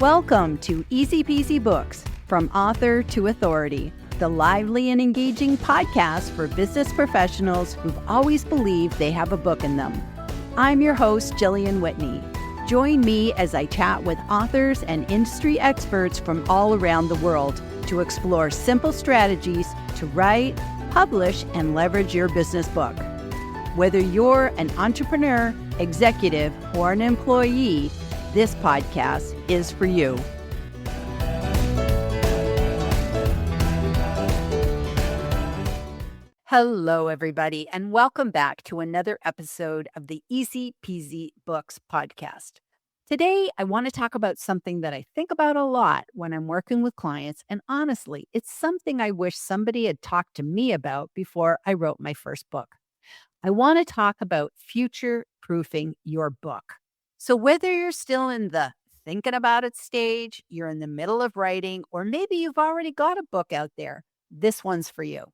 Welcome to Easy Peasy Books, From Author to Authority, the lively and engaging podcast for business professionals who've always believed they have a book in them. I'm your host, Gillian Whitney. Join me as I chat with authors and industry experts from all around the world to explore simple strategies to write, publish, and leverage your business book. Whether you're an entrepreneur, executive, or an employee, this podcast is for you. Hello, everybody, and welcome back to another episode of the Easy Peasy Books podcast. Today, I want to talk about something that I think about a lot when I'm working with clients, and honestly, it's something I wish somebody had talked to me about before I wrote my first book. I want to talk about future-proofing your book. So whether you're still in the thinking about it stage, you're in the middle of writing, or maybe you've already got a book out there, this one's for you.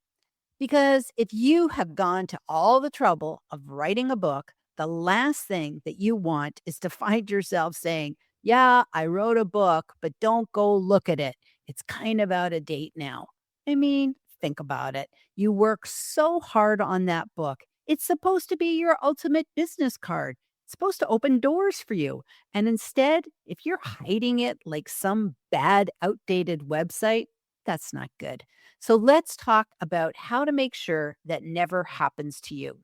Because if you have gone to all the trouble of writing a book, the last thing that you want is to find yourself saying, yeah, I wrote a book, but don't go look at it. It's kind of out of date now. I mean, think about it. You work so hard on that book. It's supposed to be your ultimate business card. It's supposed to open doors for you. And instead, if you're hiding it like some bad, outdated website, that's not good. So let's talk about how to make sure that never happens to you.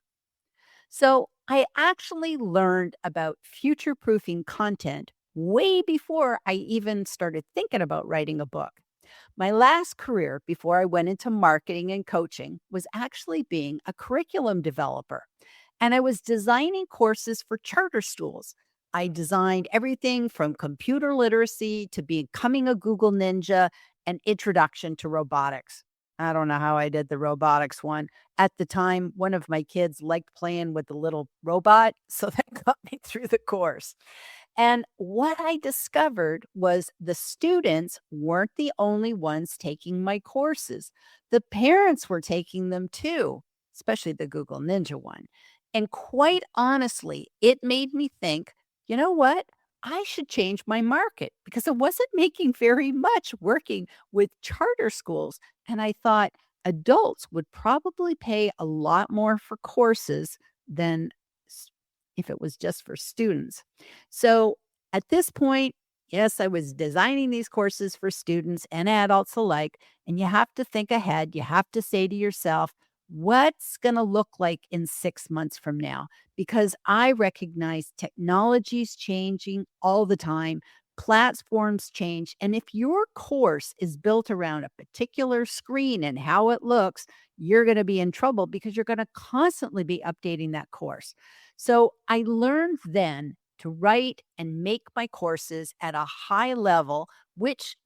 So I actually learned about future-proofing content way before I even started thinking about writing a book. My last career before I went into marketing and coaching was actually being a curriculum developer. And I was designing courses for charter schools. I designed everything from computer literacy to becoming a Google Ninja and introduction to robotics. I don't know how I did the robotics one. At the time, one of my kids liked playing with the little robot, so that got me through the course. And what I discovered was the students weren't the only ones taking my courses. The parents were taking them too, especially the Google Ninja one. And quite honestly, it made me think, you know what? I should change my market because I wasn't making very much working with charter schools. And I thought adults would probably pay a lot more for courses than if it was just for students. So at this point, yes, I was designing these courses for students and adults alike. And you have to think ahead. You have to say to yourself, what's going to look like in 6 months from now? Because I recognize technology's changing all the time. Platforms change. And if your course is built around a particular screen and how it looks, you're going to be in trouble because you're going to constantly be updating that course. So I learned then to write and make my courses at a high level, which,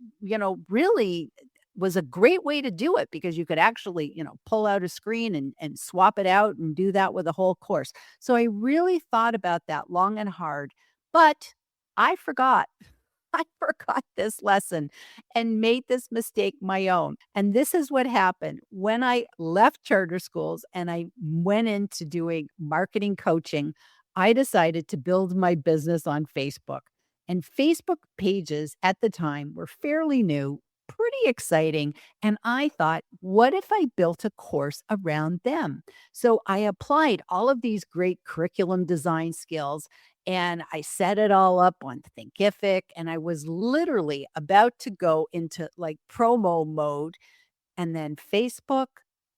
really was a great way to do it because you could actually, pull out a screen and swap it out and do that with a whole course. So I really thought about that long and hard, but I forgot. I forgot this lesson and made this mistake my own. And this is what happened when I left charter schools and I went into doing marketing coaching. I decided to build my business on Facebook. And Facebook pages at the time were fairly new, pretty exciting. And I thought, what if I built a course around them? So I applied all of these great curriculum design skills and I set it all up on Thinkific, and I was literally about to go into like promo mode. And then Facebook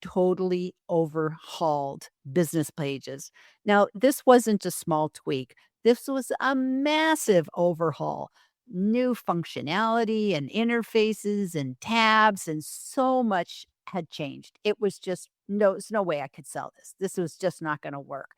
totally overhauled business pages. Now, this wasn't a small tweak. This was a massive overhaul. New functionality and interfaces and tabs, and so much had changed. It was just there's no way I could sell this. This was just not going to work.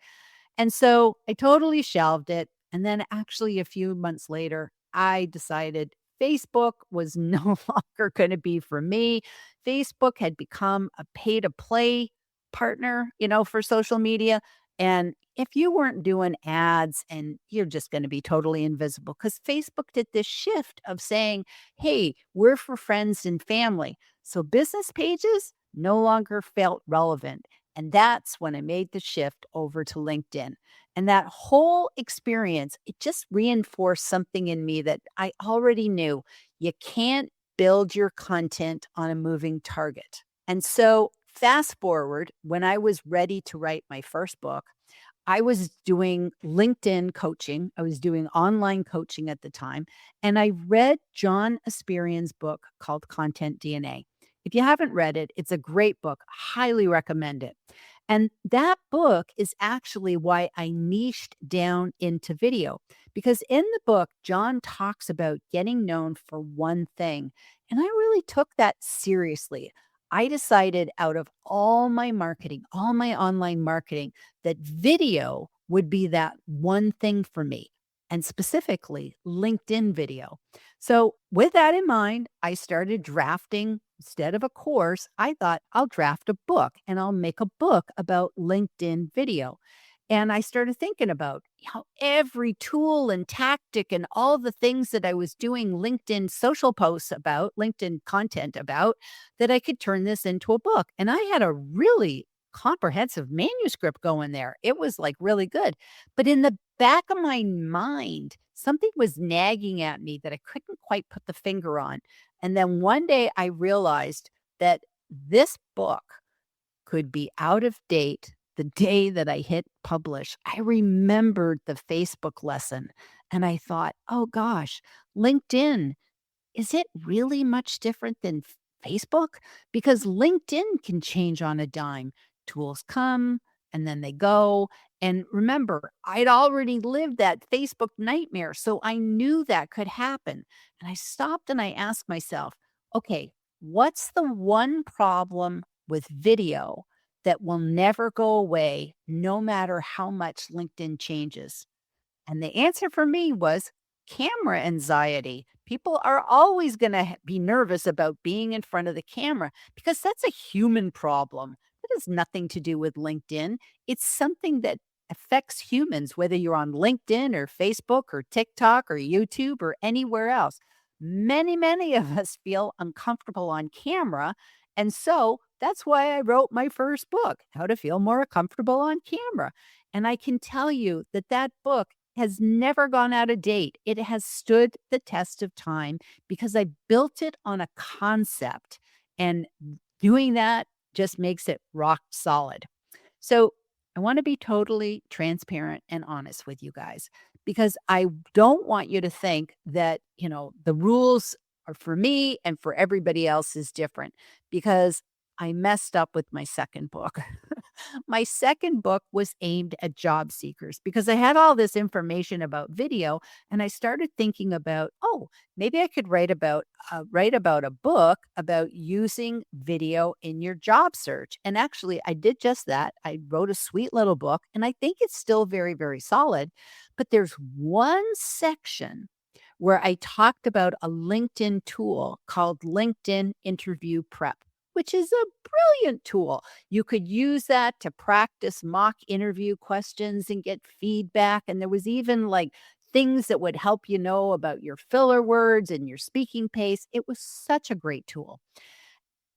And so I totally shelved it. And then actually a few months later, I decided Facebook was no longer going to be for me. Facebook had become a pay to play partner, for social media. And if you weren't doing ads and you're just going to be totally invisible because Facebook did this shift of saying, hey, we're for friends and family. So business pages no longer felt relevant. And that's when I made the shift over to LinkedIn. And that whole experience, it just reinforced something in me that I already knew. You can't build your content on a moving target. And so, fast forward, when I was ready to write my first book, I was doing LinkedIn coaching. I was doing online coaching at the time, and I read John Asperian's book called Content DNA. If you haven't read it, it's a great book. Highly recommend it. And that book is actually why I niched down into video, because in the book, John talks about getting known for one thing. And I really took that seriously. I decided out of all my marketing, all my online marketing, that video would be that one thing for me, and specifically LinkedIn video. So, with that in mind, I started drafting. Instead of a course, I thought I'll draft a book and I'll make a book about LinkedIn video. And I started thinking about how every tool and tactic and all the things that I was doing LinkedIn social posts about, LinkedIn content about, that I could turn this into a book. And I had a really comprehensive manuscript going there. It was like really good. But in the back of my mind, something was nagging at me that I couldn't quite put the finger on. And then one day I realized that this book could be out of date the day that I hit publish. I remembered the Facebook lesson and I thought, oh gosh, LinkedIn, is it really much different than Facebook? Because LinkedIn can change on a dime. Tools come and then they go. And remember, I'd already lived that Facebook nightmare. So I knew that could happen. And I stopped and I asked myself, okay, what's the one problem with video that will never go away no matter how much LinkedIn changes? And the answer for me was camera anxiety. People are always going to be nervous about being in front of the camera because that's a human problem. That has nothing to do with LinkedIn. It's something that affects humans, whether you're on LinkedIn or Facebook or TikTok or YouTube or anywhere else. Many of us feel uncomfortable on camera. And so that's why I wrote my first book, How to Feel More Comfortable on Camera. And I can tell you that that book has never gone out of date. It has stood the test of time because I built it on a concept, and doing that just makes it rock solid. So, I want to be totally transparent and honest with you guys because I don't want you to think that, the rules are for me and for everybody else is different, because I messed up with my second book. My second book was aimed at job seekers because I had all this information about video and I started thinking about, oh, maybe I could write about a book about using video in your job search. And actually, I did just that. I wrote a sweet little book and I think it's still very, very solid. But there's one section where I talked about a LinkedIn tool called LinkedIn Interview Prep, which is a brilliant tool. You could use that to practice mock interview questions and get feedback. And there was even like things that would help you know about your filler words and your speaking pace. It was such a great tool.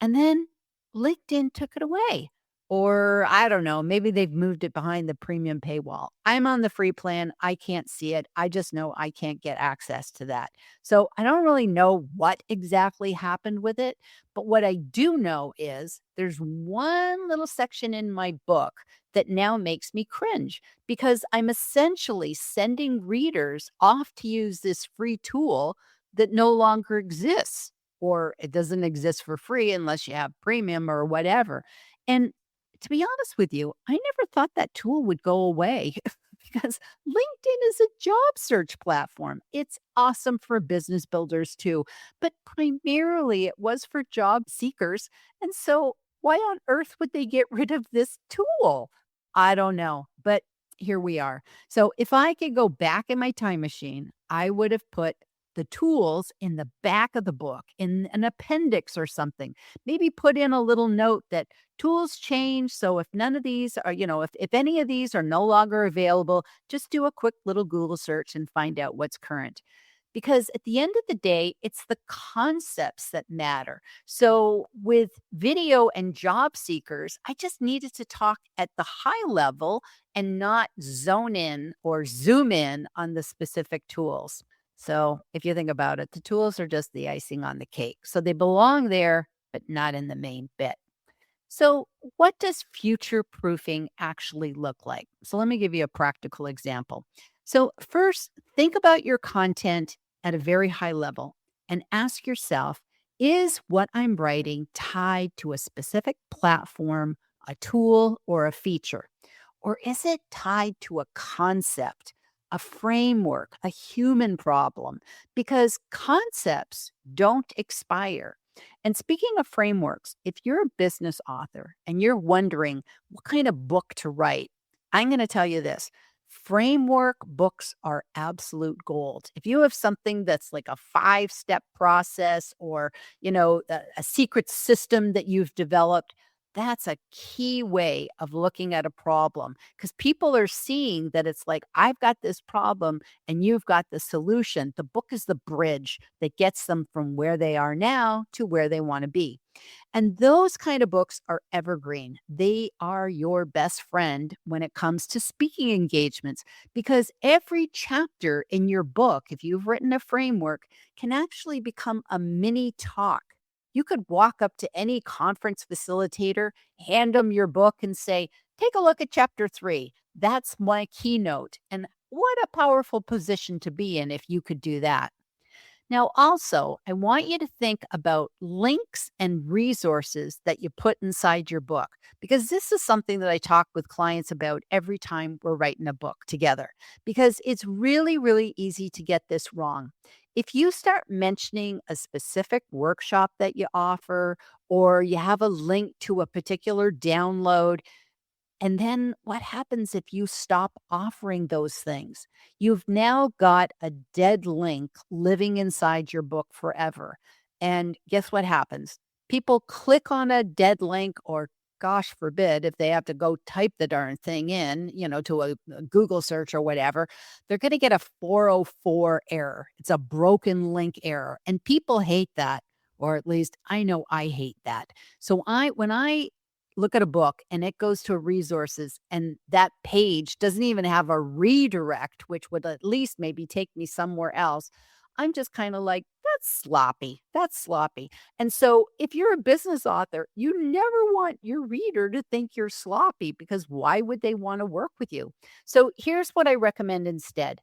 And then LinkedIn took it away. Or I don't know, maybe they've moved it behind the premium paywall. I'm on the free plan. I can't see it. I just know I can't get access to that. So I don't really know what exactly happened with it. But what I do know is there's one little section in my book that now makes me cringe because I'm essentially sending readers off to use this free tool that no longer exists, or it doesn't exist for free unless you have premium or whatever. And to be honest with you, I never thought that tool would go away because LinkedIn is a job search platform. It's awesome for business builders too, but primarily it was for job seekers. And so, why on earth would they get rid of this tool? I don't know, but here we are. So, if I could go back in my time machine, I would have put the tools in the back of the book in an appendix or something. Maybe put in a little note that tools change. So if none of these are, if any of these are no longer available, just do a quick little Google search and find out what's current. because at the end of the day, it's the concepts that matter. So with video and job seekers, I just needed to talk at the high level and not zone in or zoom in on the specific tools. So if you think about it, the tools are just the icing on the cake. So they belong there, but not in the main bit. So, what does future proofing actually look like? So, let me give you a practical example. So, first, think about your content at a very high level and ask yourself, is what I'm writing tied to a specific platform, a tool, or a feature? Or is it tied to a concept, a framework, a human problem? Because concepts don't expire. And speaking of frameworks, if you're a business author and you're wondering what kind of book to write, I'm going to tell you this. Framework books are absolute gold. If you have something that's like a 5-step process or, a secret system that you've developed, that's a key way of looking at a problem because people are seeing that it's like, I've got this problem and you've got the solution. The book is the bridge that gets them from where they are now to where they want to be. And those kind of books are evergreen. They are your best friend when it comes to speaking engagements because every chapter in your book, if you've written a framework, can actually become a mini talk. You could walk up to any conference facilitator, hand them your book, and say, take a look at chapter 3. That's my keynote. And what a powerful position to be in if you could do that. Now, also, I want you to think about links and resources that you put inside your book, because this is something that I talk with clients about every time we're writing a book together, because it's really, really easy to get this wrong. If you start mentioning a specific workshop that you offer, or you have a link to a particular download, and then what happens if you stop offering those things? You've now got a dead link living inside your book forever. And guess what happens? People click on a dead link, or gosh forbid, if they have to go type the darn thing in, to a Google search or whatever, they're going to get a 404 error. It's a broken link error. And people hate that. Or at least I know I hate that. So when I look at a book and it goes to resources and that page doesn't even have a redirect, which would at least maybe take me somewhere else, I'm just kind of like, that's sloppy. That's sloppy. And so if you're a business author, you never want your reader to think you're sloppy because why would they want to work with you? So here's what I recommend instead.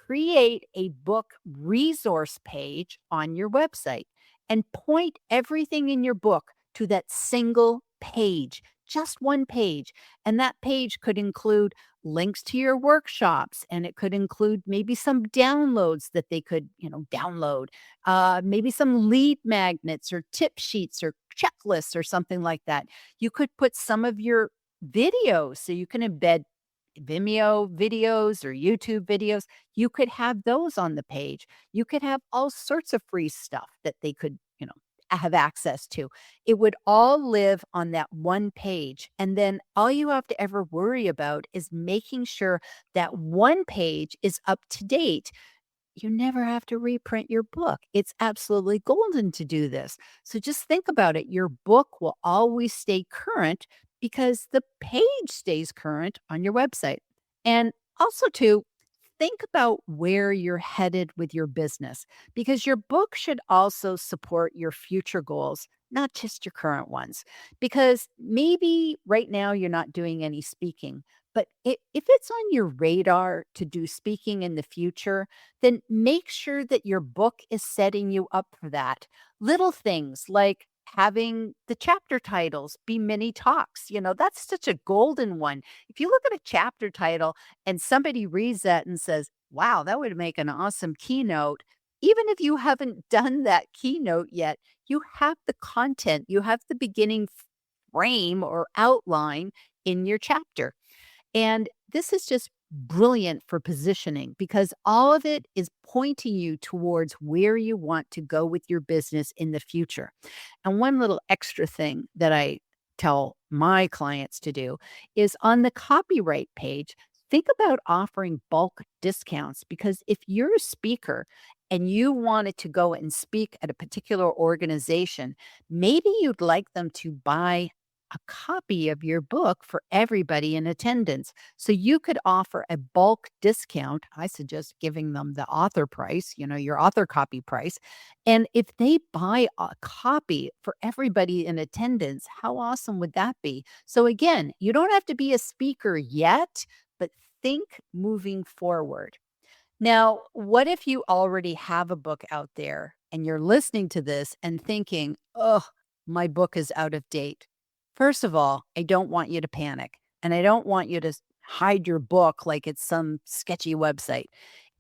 Create a book resource page on your website and point everything in your book to that single page, just one page. And that page could include links to your workshops, and it could include maybe some downloads that they could, download, maybe some lead magnets or tip sheets or checklists or something like that. You could put some of your videos so you can embed Vimeo videos or YouTube videos. You could have those on the page. You could have all sorts of free stuff that they could, have access to. It would all live on that one page. And then all you have to ever worry about is making sure that one page is up to date. You never have to reprint your book. It's absolutely golden to do this. So just think about it. Your book will always stay current because the page stays current on your website. And also, too, think about where you're headed with your business because your book should also support your future goals, not just your current ones. Because maybe right now you're not doing any speaking, but if it's on your radar to do speaking in the future, then make sure that your book is setting you up for that. Little things like having the chapter titles be mini talks. That's such a golden one. If you look at a chapter title and somebody reads that and says, wow, that would make an awesome keynote. Even if you haven't done that keynote yet, you have the content, you have the beginning frame or outline in your chapter. And this is just brilliant for positioning because all of it is pointing you towards where you want to go with your business in the future. And one little extra thing that I tell my clients to do is on the copyright page, think about offering bulk discounts because if you're a speaker and you wanted to go and speak at a particular organization, maybe you'd like them to buy a copy of your book for everybody in attendance. So you could offer a bulk discount. I suggest giving them the author price, your author copy price. And if they buy a copy for everybody in attendance, how awesome would that be? So again, you don't have to be a speaker yet, but think moving forward. Now, what if you already have a book out there and you're listening to this and thinking, oh, my book is out of date? First of all, I don't want you to panic and I don't want you to hide your book like it's some sketchy website.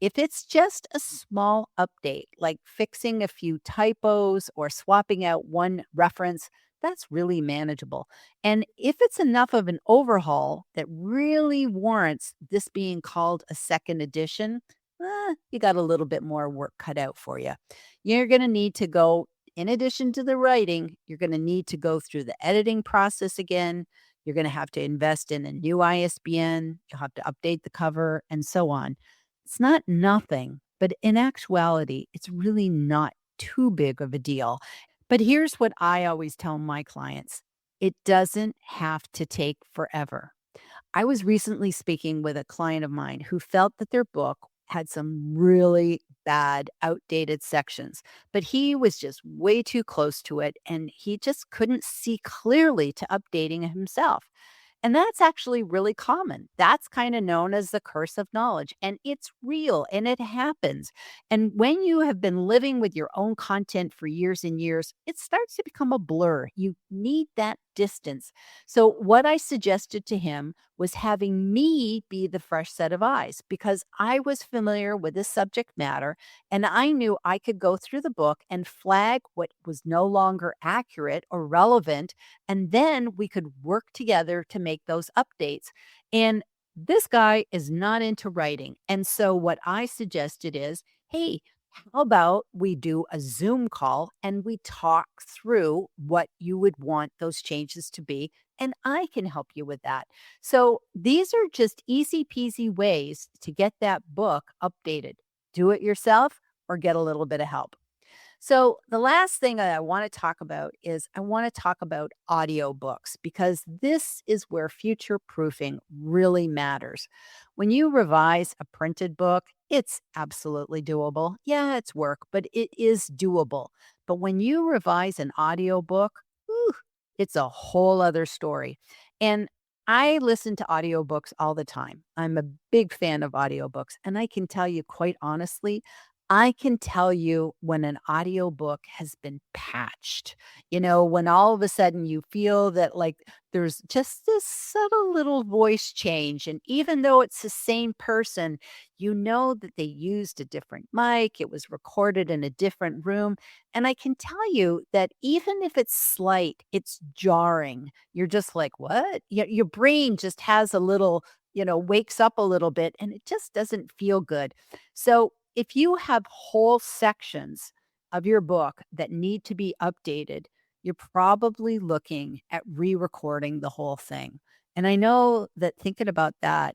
If it's just a small update, like fixing a few typos or swapping out one reference, that's really manageable. And if it's enough of an overhaul that really warrants this being called a second edition, you got a little bit more work cut out for you. You're going to need to go, in addition to the writing, you're going to need to go through the editing process again. You're going to have to invest in a new ISBN. You'll have to update the cover and so on. It's not nothing, but in actuality, it's really not too big of a deal. But here's what I always tell my clients: it doesn't have to take forever. I was recently speaking with a client of mine who felt that their book had some really bad, outdated sections, but he was just way too close to it and he just couldn't see clearly to updating it himself. And that's actually really common. That's kind of known as the curse of knowledge. And it's real and it happens. And when you have been living with your own content for years and years, it starts to become a blur. You need that distance. So, what I suggested to him was having me be the fresh set of eyes because I was familiar with the subject matter and I knew I could go through the book and flag what was no longer accurate or relevant, and then we could work together to make those updates. And this guy is not into writing. And so what I suggested is, hey, how about we do a Zoom call and we talk through what you would want those changes to be? And I can help you with that. So these are just easy peasy ways to get that book updated. Do it yourself or get a little bit of help. So, the last thing that I want to talk about is I want to talk about audiobooks because this is where future proofing really matters. When you revise a printed book, it's absolutely doable. Yeah, it's work, but it is doable. But when you revise an audiobook, whew, it's a whole other story. And I listen to audiobooks all the time. I'm a big fan of audiobooks. And I can tell you quite honestly, I can tell you when an audiobook has been patched. When all of a sudden you feel that like there's just this subtle little voice change. And even though it's the same person, you know that they used a different mic, it was recorded in a different room. And I can tell you that even if it's slight, it's jarring. You're just like, what? Your brain just has a little, wakes up a little bit and it just doesn't feel good. So, if you have whole sections of your book that need to be updated, you're probably looking at re-recording the whole thing. And I know that thinking about that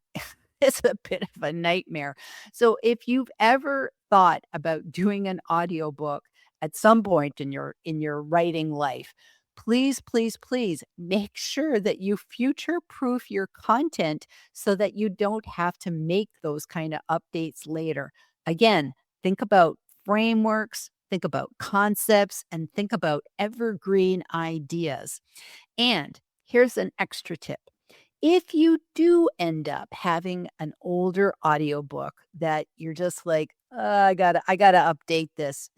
is a bit of a nightmare. So if you've ever thought about doing an audiobook at some point in your writing life, please, please, please make sure that you future proof your content so that you don't have to make those kind of updates later. Again, think about frameworks, think about concepts, and think about evergreen ideas. And here's an extra tip. If you do end up having an older audiobook that you're just like, I gotta update this,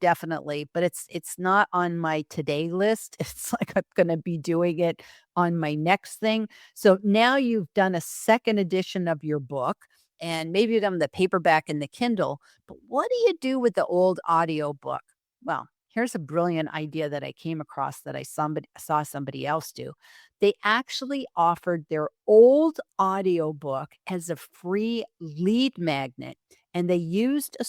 definitely, but it's not on my today list. It's like I'm gonna be doing it on my next thing. So now you've done a second edition of your book and maybe you've done the paperback and the Kindle, but what do you do with the old audiobook? Well, here's a brilliant idea that I came across that I saw somebody else do. They actually offered their old audiobook as a free lead magnet. And they used a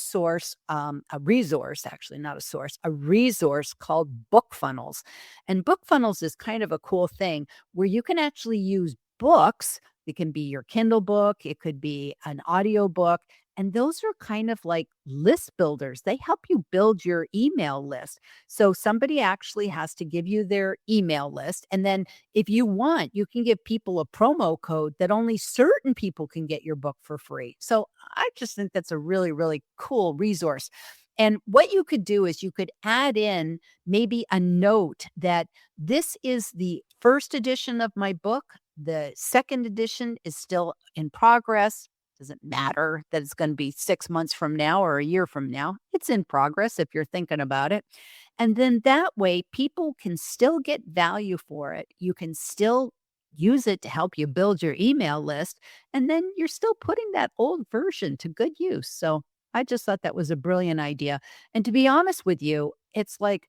resource, actually, not a source, a resource called Book Funnels. And Book Funnels is kind of a cool thing where you can actually use books It can be your Kindle book. It could be an audio book. And those are kind of like list builders. They help you build your email list. So somebody actually has to give you their email list. And then if you want, you can give people a promo code that only certain people can get your book for free. So I just think that's a really, really cool resource. And what you could do is you could add in maybe a note that this is the first edition of my book. The second edition is still in progress. Doesn't matter that it's going to be 6 months from now or a year from now. It's in progress if you're thinking about it. And then that way, people can still get value for it. You can still use it to help you build your email list. And then you're still putting that old version to good use. So I just thought that was a brilliant idea. And to be honest with you, it's like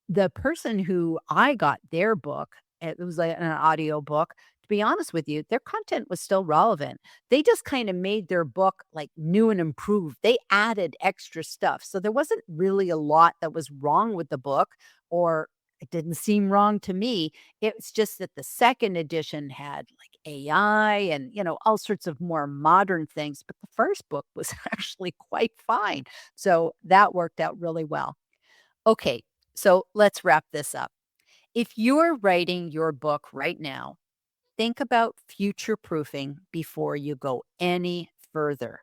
the person who I got their book, it was like an audio book. To be honest with you, their content was still relevant. They just kind of made their book like new and improved. They added extra stuff. So there wasn't really a lot that was wrong with the book, or it didn't seem wrong to me. It's just that the second edition had like AI and, all sorts of more modern things. But the first book was actually quite fine. So that worked out really well. Okay, so let's wrap this up. If you're writing your book right now, think about future proofing before you go any further.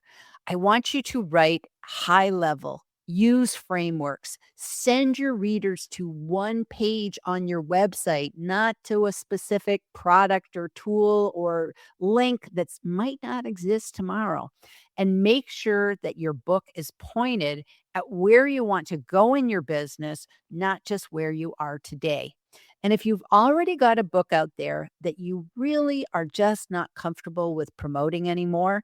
I want you to write high level, use frameworks, send your readers to one page on your website, not to a specific product or tool or link that might not exist tomorrow. And make sure that your book is pointed at where you want to go in your business, not just where you are today. And if you've already got a book out there that you really are just not comfortable with promoting anymore,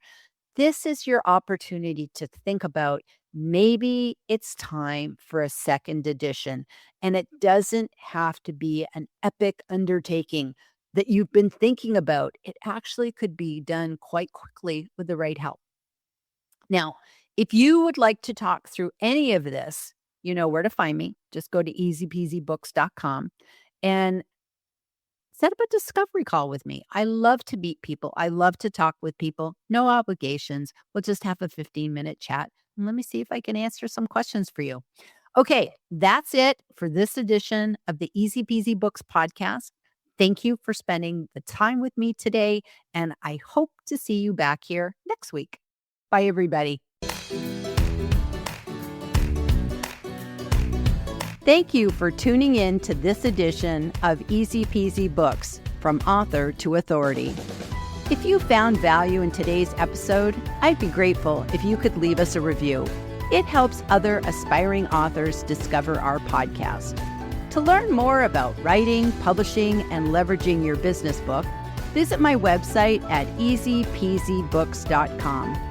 this is your opportunity to think about maybe it's time for a second edition. And it doesn't have to be an epic undertaking that you've been thinking about. It actually could be done quite quickly with the right help. Now, if you would like to talk through any of this, you know where to find me. Just go to easypeasybooks.com and set up a discovery call with me. I love to meet people. I love to talk with people. No obligations. We'll just have a 15-minute chat. And let me see if I can answer some questions for you. Okay, that's it for this edition of the Easy Peasy Books podcast. Thank you for spending the time with me today, and I hope to see you back here next week. Bye, everybody. Thank you for tuning in to this edition of Easy Peasy Books, from author to authority. If you found value in today's episode, I'd be grateful if you could leave us a review. It helps other aspiring authors discover our podcast. To learn more about writing, publishing, and leveraging your business book, visit my website at easypeasybooks.com.